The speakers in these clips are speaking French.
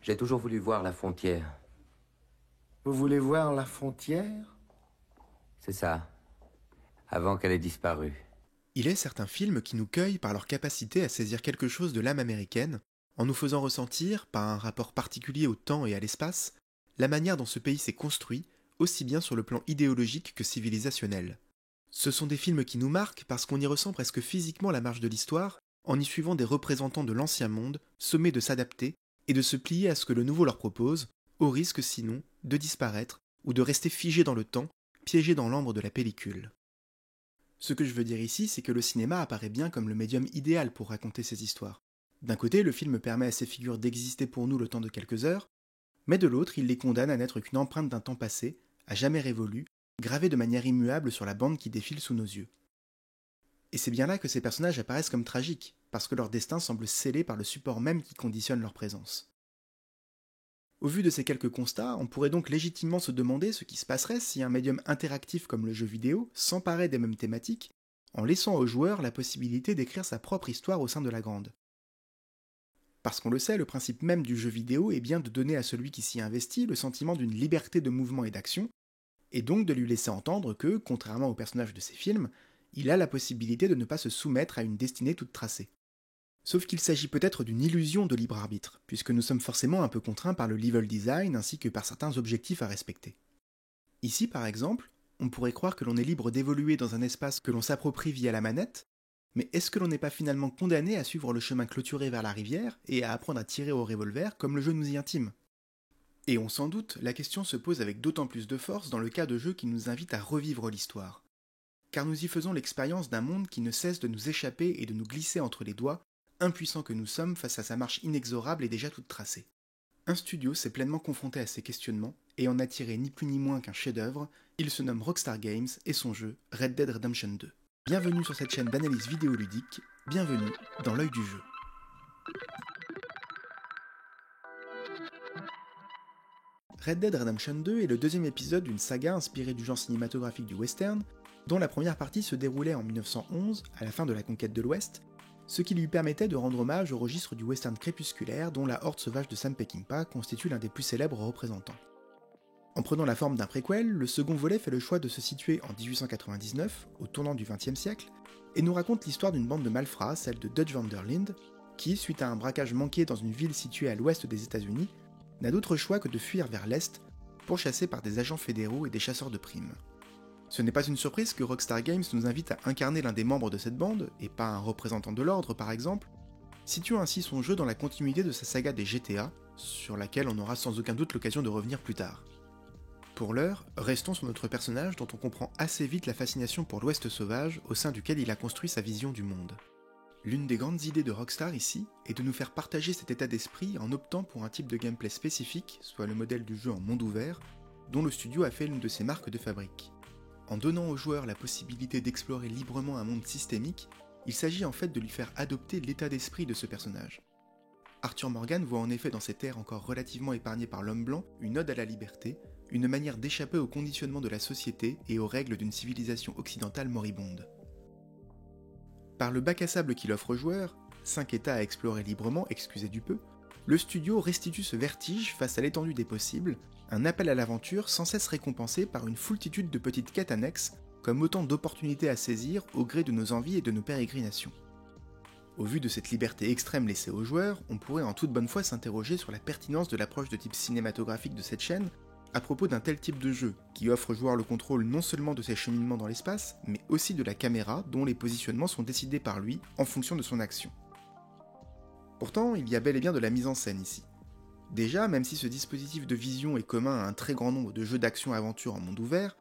J'ai toujours voulu voir la frontière. Vous voulez voir la frontière? C'est ça. Avant qu'elle ait disparu. Il est certains films qui nous cueillent par leur capacité à saisir quelque chose de l'âme américaine, en nous faisant ressentir, par un rapport particulier au temps et à l'espace, la manière dont ce pays s'est construit, aussi bien sur le plan idéologique que civilisationnel. Ce sont des films qui nous marquent parce qu'on y ressent presque physiquement la marche de l'histoire, en y suivant des représentants de l'ancien monde, sommés de s'adapter et de se plier à ce que le nouveau leur propose, au risque sinon de disparaître ou de rester figés dans le temps, piégés dans l'ambre de la pellicule. Ce que je veux dire ici, c'est que le cinéma apparaît bien comme le médium idéal pour raconter ces histoires. D'un côté, le film permet à ces figures d'exister pour nous le temps de quelques heures, mais de l'autre, il les condamne à n'être qu'une empreinte d'un temps passé, à jamais révolu, gravée de manière immuable sur la bande qui défile sous nos yeux. Et c'est bien là que ces personnages apparaissent comme tragiques, parce que leur destin semble scellé par le support même qui conditionne leur présence. Au vu de ces quelques constats, on pourrait donc légitimement se demander ce qui se passerait si un médium interactif comme le jeu vidéo s'emparait des mêmes thématiques, en laissant au joueur la possibilité d'écrire sa propre histoire au sein de la grande. Parce qu'on le sait, le principe même du jeu vidéo est bien de donner à celui qui s'y investit le sentiment d'une liberté de mouvement et d'action, et donc de lui laisser entendre que, contrairement aux personnages de ses films, il a la possibilité de ne pas se soumettre à une destinée toute tracée. Sauf qu'il s'agit peut-être d'une illusion de libre arbitre, puisque nous sommes forcément un peu contraints par le level design ainsi que par certains objectifs à respecter. Ici, par exemple, on pourrait croire que l'on est libre d'évoluer dans un espace que l'on s'approprie via la manette, mais est-ce que l'on n'est pas finalement condamné à suivre le chemin clôturé vers la rivière et à apprendre à tirer au revolver comme le jeu nous y intime? Et on s'en doute, la question se pose avec d'autant plus de force dans le cas de jeux qui nous invitent à revivre l'histoire. Car nous y faisons l'expérience d'un monde qui ne cesse de nous échapper et de nous glisser entre les doigts, impuissants que nous sommes face à sa marche inexorable et déjà toute tracée. Un studio s'est pleinement confronté à ces questionnements et en a tiré ni plus ni moins qu'un chef-d'œuvre. Il se nomme Rockstar Games et son jeu Red Dead Redemption 2. Bienvenue sur cette chaîne d'analyse vidéoludique, bienvenue dans l'œil du jeu. Red Dead Redemption 2 est le deuxième épisode d'une saga inspirée du genre cinématographique du western, dont la première partie se déroulait en 1911, à la fin de la conquête de l'Ouest, ce qui lui permettait de rendre hommage au registre du western crépusculaire dont la Horde sauvage de Sam Peckinpah constitue l'un des plus célèbres représentants. En prenant la forme d'un préquel, le second volet fait le choix de se situer en 1899, au tournant du XXe siècle, et nous raconte l'histoire d'une bande de malfrats, celle de Dutch van der Linde, qui, suite à un braquage manqué dans une ville située à l'ouest des États-Unis, n'a d'autre choix que de fuir vers l'est, pourchassé par des agents fédéraux et des chasseurs de primes. Ce n'est pas une surprise que Rockstar Games nous invite à incarner l'un des membres de cette bande, et pas un représentant de l'ordre par exemple, situant ainsi son jeu dans la continuité de sa saga des GTA, sur laquelle on aura sans aucun doute l'occasion de revenir plus tard. Pour l'heure, restons sur notre personnage dont on comprend assez vite la fascination pour l'Ouest sauvage au sein duquel il a construit sa vision du monde. L'une des grandes idées de Rockstar ici est de nous faire partager cet état d'esprit en optant pour un type de gameplay spécifique, soit le modèle du jeu en monde ouvert, dont le studio a fait l'une de ses marques de fabrique. En donnant au joueur la possibilité d'explorer librement un monde systémique, il s'agit en fait de lui faire adopter l'état d'esprit de ce personnage. Arthur Morgan voit en effet dans cette ère encore relativement épargnée par l'homme blanc une ode à la liberté, une manière d'échapper au conditionnement de la société et aux règles d'une civilisation occidentale moribonde. Par le bac à sable qu'il offre aux joueurs, 5 états à explorer librement, excusez du peu, le studio restitue ce vertige face à l'étendue des possibles, un appel à l'aventure sans cesse récompensé par une foultitude de petites quêtes annexes, comme autant d'opportunités à saisir au gré de nos envies et de nos pérégrinations. Au vu de cette liberté extrême laissée aux joueurs, on pourrait en toute bonne foi s'interroger sur la pertinence de l'approche de type cinématographique de cette chaîne à propos d'un tel type de jeu, qui offre au joueur le contrôle non seulement de ses cheminements dans l'espace, mais aussi de la caméra dont les positionnements sont décidés par lui en fonction de son action. Pourtant, il y a bel et bien de la mise en scène ici. Déjà, même si ce dispositif de vision est commun à un très grand nombre de jeux d'action-aventure en monde ouvert,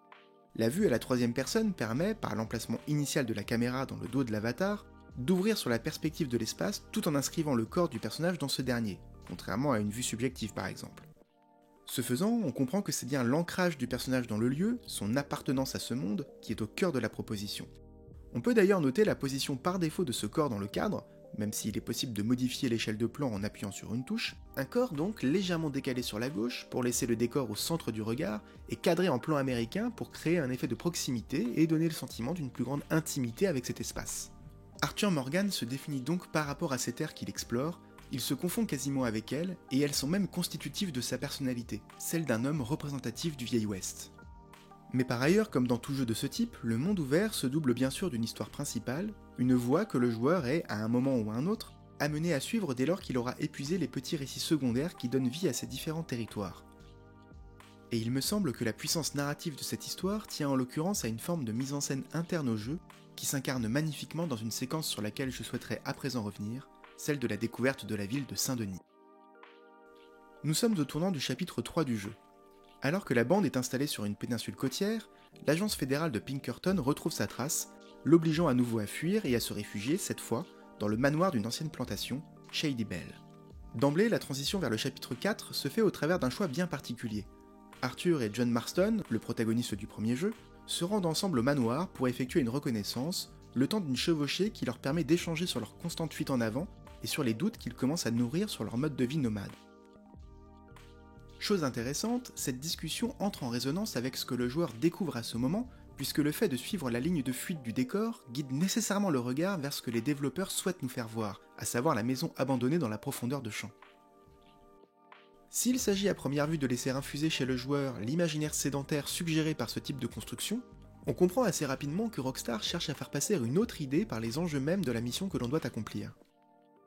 la vue à la troisième personne permet, par l'emplacement initial de la caméra dans le dos de l'avatar, d'ouvrir sur la perspective de l'espace tout en inscrivant le corps du personnage dans ce dernier, contrairement à une vue subjective par exemple. Ce faisant, on comprend que c'est bien l'ancrage du personnage dans le lieu, son appartenance à ce monde, qui est au cœur de la proposition. On peut d'ailleurs noter la position par défaut de ce corps dans le cadre, même s'il est possible de modifier l'échelle de plan en appuyant sur une touche, un corps donc légèrement décalé sur la gauche pour laisser le décor au centre du regard et cadré en plan américain pour créer un effet de proximité et donner le sentiment d'une plus grande intimité avec cet espace. Arthur Morgan se définit donc par rapport à cette ère qu'il explore, Il se confond quasiment avec elles, et elles sont même constitutives de sa personnalité, celle d'un homme représentatif du Vieil Ouest. Mais par ailleurs, comme dans tout jeu de ce type, le monde ouvert se double bien sûr d'une histoire principale, une voie que le joueur est, à un moment ou à un autre, amené à suivre dès lors qu'il aura épuisé les petits récits secondaires qui donnent vie à ces différents territoires. Et il me semble que la puissance narrative de cette histoire tient en l'occurrence à une forme de mise en scène interne au jeu, qui s'incarne magnifiquement dans une séquence sur laquelle je souhaiterais à présent revenir, celle de la découverte de la ville de Saint-Denis. Nous sommes au tournant du chapitre 3 du jeu. Alors que la bande est installée sur une péninsule côtière, l'agence fédérale de Pinkerton retrouve sa trace, l'obligeant à nouveau à fuir et à se réfugier, cette fois, dans le manoir d'une ancienne plantation, Shady Belle. D'emblée, la transition vers le chapitre 4 se fait au travers d'un choix bien particulier. Arthur et John Marston, le protagoniste du premier jeu, se rendent ensemble au manoir pour effectuer une reconnaissance, le temps d'une chevauchée qui leur permet d'échanger sur leur constante fuite en avant et sur les doutes qu'ils commencent à nourrir sur leur mode de vie nomade. Chose intéressante, cette discussion entre en résonance avec ce que le joueur découvre à ce moment, puisque le fait de suivre la ligne de fuite du décor guide nécessairement le regard vers ce que les développeurs souhaitent nous faire voir, à savoir la maison abandonnée dans la profondeur de champ. S'il s'agit à première vue de laisser infuser chez le joueur l'imaginaire sédentaire suggéré par ce type de construction, on comprend assez rapidement que Rockstar cherche à faire passer une autre idée par les enjeux mêmes de la mission que l'on doit accomplir.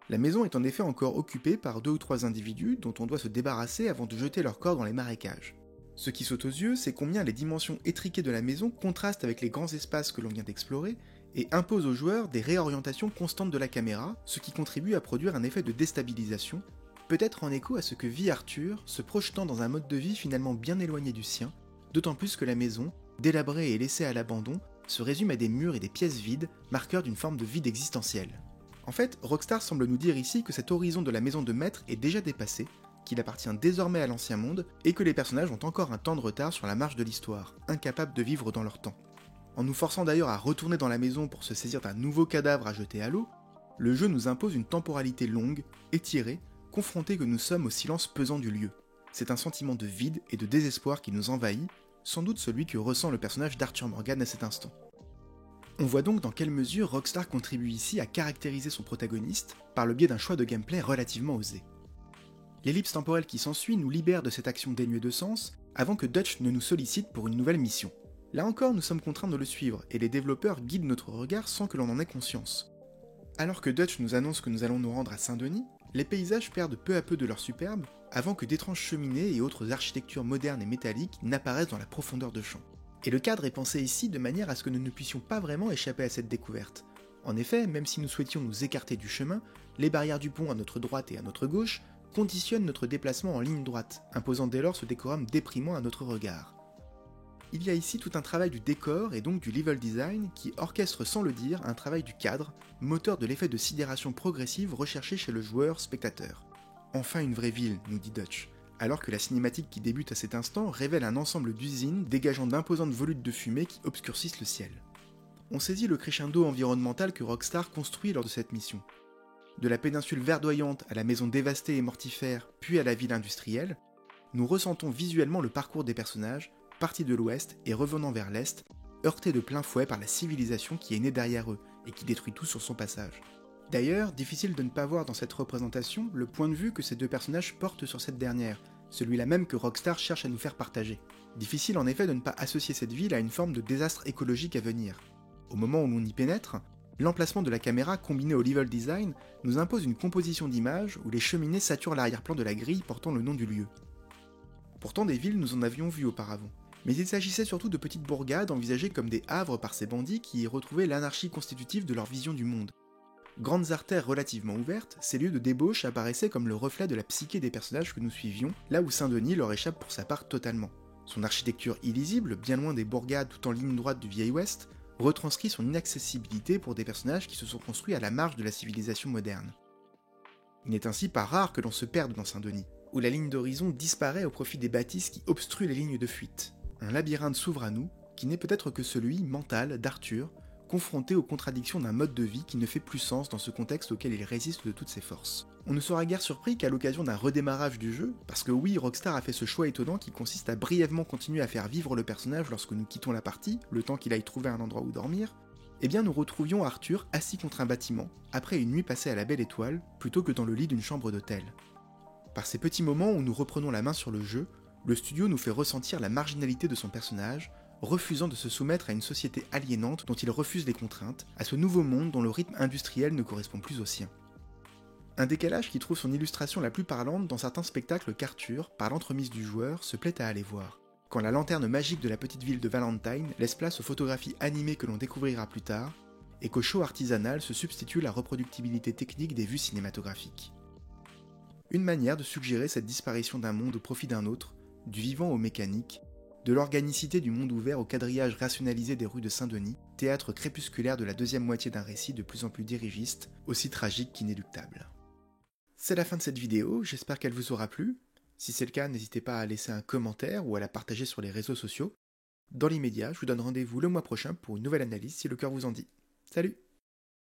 La maison est en effet encore occupée par 2 ou 3 individus dont on doit se débarrasser avant de jeter leurs corps dans les marécages. Ce qui saute aux yeux, c'est combien les dimensions étriquées de la maison contrastent avec les grands espaces que l'on vient d'explorer et imposent aux joueurs des réorientations constantes de la caméra, ce qui contribue à produire un effet de déstabilisation, peut-être en écho à ce que vit Arthur, se projetant dans un mode de vie finalement bien éloigné du sien, d'autant plus que la maison, délabrée et laissée à l'abandon, se résume à des murs et des pièces vides, marqueurs d'une forme de vide existentiel. En fait, Rockstar semble nous dire ici que cet horizon de la maison de maître est déjà dépassé, qu'il appartient désormais à l'ancien monde, et que les personnages ont encore un temps de retard sur la marche de l'histoire, incapables de vivre dans leur temps. En nous forçant d'ailleurs à retourner dans la maison pour se saisir d'un nouveau cadavre à jeter à l'eau, le jeu nous impose une temporalité longue, étirée, confrontés que nous sommes au silence pesant du lieu. C'est un sentiment de vide et de désespoir qui nous envahit, sans doute celui que ressent le personnage d'Arthur Morgan à cet instant. On voit donc dans quelle mesure Rockstar contribue ici à caractériser son protagoniste par le biais d'un choix de gameplay relativement osé. L'ellipse temporelle qui s'ensuit nous libère de cette action dénuée de sens avant que Dutch ne nous sollicite pour une nouvelle mission. Là encore, nous sommes contraints de le suivre et les développeurs guident notre regard sans que l'on en ait conscience. Alors que Dutch nous annonce que nous allons nous rendre à Saint-Denis, les paysages perdent peu à peu de leur superbe avant que d'étranges cheminées et autres architectures modernes et métalliques n'apparaissent dans la profondeur de champ. Et le cadre est pensé ici de manière à ce que nous ne puissions pas vraiment échapper à cette découverte. En effet, même si nous souhaitions nous écarter du chemin, les barrières du pont à notre droite et à notre gauche conditionnent notre déplacement en ligne droite, imposant dès lors ce décorum déprimant à notre regard. Il y a ici tout un travail du décor et donc du level design qui orchestre sans le dire un travail du cadre, moteur de l'effet de sidération progressive recherché chez le joueur-spectateur. Enfin une vraie ville, nous dit Dutch, alors que la cinématique qui débute à cet instant révèle un ensemble d'usines dégageant d'imposantes volutes de fumée qui obscurcissent le ciel. On saisit le crescendo environnemental que Rockstar construit lors de cette mission. De la péninsule verdoyante à la maison dévastée et mortifère, puis à la ville industrielle, nous ressentons visuellement le parcours des personnages, partis de l'ouest et revenant vers l'est, heurtés de plein fouet par la civilisation qui est née derrière eux et qui détruit tout sur son passage. D'ailleurs, difficile de ne pas voir dans cette représentation le point de vue que ces deux personnages portent sur cette dernière, celui-là même que Rockstar cherche à nous faire partager. Difficile en effet de ne pas associer cette ville à une forme de désastre écologique à venir. Au moment où l'on y pénètre, l'emplacement de la caméra combiné au level design nous impose une composition d'images où les cheminées saturent l'arrière-plan de la grille portant le nom du lieu. Pourtant des villes nous en avions vu auparavant, mais il s'agissait surtout de petites bourgades envisagées comme des havres par ces bandits qui y retrouvaient l'anarchie constitutive de leur vision du monde. Grandes artères relativement ouvertes, ces lieux de débauche apparaissaient comme le reflet de la psyché des personnages que nous suivions, là où Saint-Denis leur échappe pour sa part totalement. Son architecture illisible, bien loin des bourgades tout en ligne droite du Vieil Ouest, retranscrit son inaccessibilité pour des personnages qui se sont construits à la marge de la civilisation moderne. Il n'est ainsi pas rare que l'on se perde dans Saint-Denis, où la ligne d'horizon disparaît au profit des bâtisses qui obstruent les lignes de fuite. Un labyrinthe s'ouvre à nous, qui n'est peut-être que celui, mental, d'Arthur, confronté aux contradictions d'un mode de vie qui ne fait plus sens dans ce contexte auquel il résiste de toutes ses forces. On ne sera guère surpris qu'à l'occasion d'un redémarrage du jeu, parce que oui, Rockstar a fait ce choix étonnant qui consiste à brièvement continuer à faire vivre le personnage lorsque nous quittons la partie, le temps qu'il aille trouver un endroit où dormir, eh bien nous retrouvions Arthur assis contre un bâtiment, après une nuit passée à la belle étoile, plutôt que dans le lit d'une chambre d'hôtel. Par ces petits moments où nous reprenons la main sur le jeu, le studio nous fait ressentir la marginalité de son personnage, refusant de se soumettre à une société aliénante dont il refuse les contraintes, à ce nouveau monde dont le rythme industriel ne correspond plus au sien. Un décalage qui trouve son illustration la plus parlante dans certains spectacles qu'Arthur, par l'entremise du joueur, se plaît à aller voir. Quand la lanterne magique de la petite ville de Valentine laisse place aux photographies animées que l'on découvrira plus tard, et qu'au show artisanal se substitue la reproductibilité technique des vues cinématographiques. Une manière de suggérer cette disparition d'un monde au profit d'un autre, du vivant au mécanique, de l'organicité du monde ouvert au quadrillage rationalisé des rues de Saint-Denis, théâtre crépusculaire de la deuxième moitié d'un récit de plus en plus dirigiste, aussi tragique qu'inéluctable. C'est la fin de cette vidéo, j'espère qu'elle vous aura plu. Si c'est le cas, n'hésitez pas à laisser un commentaire ou à la partager sur les réseaux sociaux. Dans l'immédiat, je vous donne rendez-vous le mois prochain pour une nouvelle analyse si le cœur vous en dit. Salut!